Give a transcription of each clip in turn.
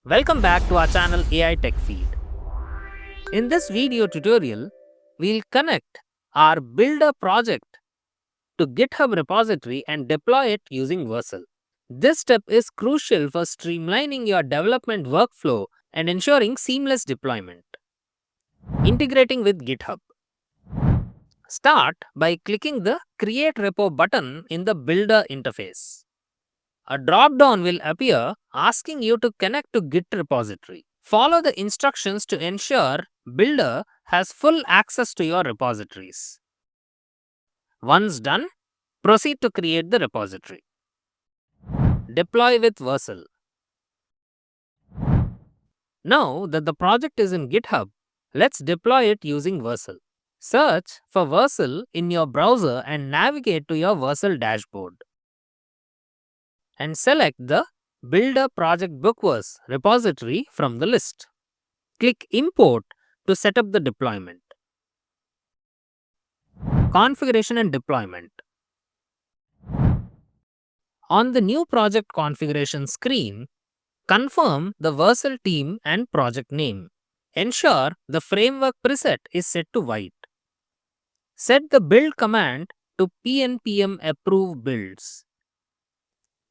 Welcome back to our channel AI Tech Feed. In this video tutorial, we'll connect our Builder project to GitHub repository and deploy it using Vercel. This step is crucial for streamlining your development workflow and ensuring seamless deployment. Integrating with GitHub. Start by clicking the Create Repo button in the Builder interface. A drop-down will appear asking you to connect to Git repository. Follow the instructions to ensure Builder has full access to your repositories. Once done, proceed to create the repository. Deploy with Vercel. Now that the project is in GitHub, let's deploy it using Vercel. Search for Vercel in your browser and navigate to your Vercel dashboard. And select the Builder Project BookVerse repository from the list. Click Import to set up the deployment. Configuration and deployment. On the new project configuration screen, confirm the Vercel team and project name. Ensure the framework preset is set to Vite. Set the build command to pnpm approve builds.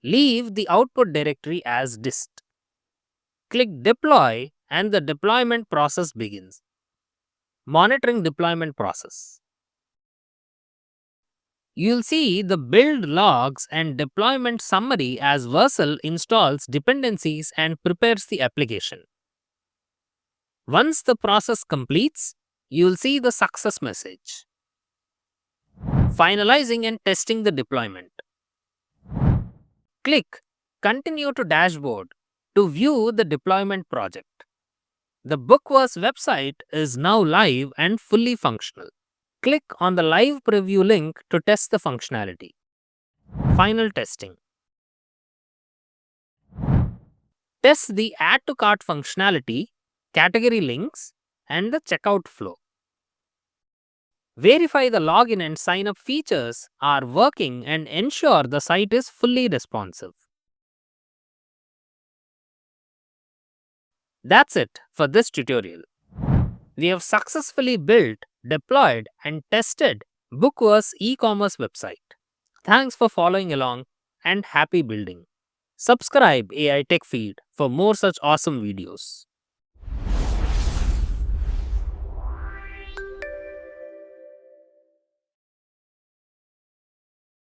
Leave the output directory as dist. Click Deploy and the deployment process begins. Monitoring deployment process. You'll see the build logs and deployment summary as Vercel installs dependencies and prepares the application. Once the process completes, you'll see the success message. Finalizing and testing the deployment. Click Continue to Dashboard to view the deployment project. The BookVerse website is now live and fully functional. Click on the live preview link to test the functionality. Final testing. Test the Add to Cart functionality, category links, and the checkout flow. Verify the login and sign up features are working and ensure the site is fully responsive. That's it for this tutorial. We have successfully built, deployed, and tested BookVerse e-commerce website. Thanks for following along and happy building. Subscribe AI Tech Feed for more such awesome videos.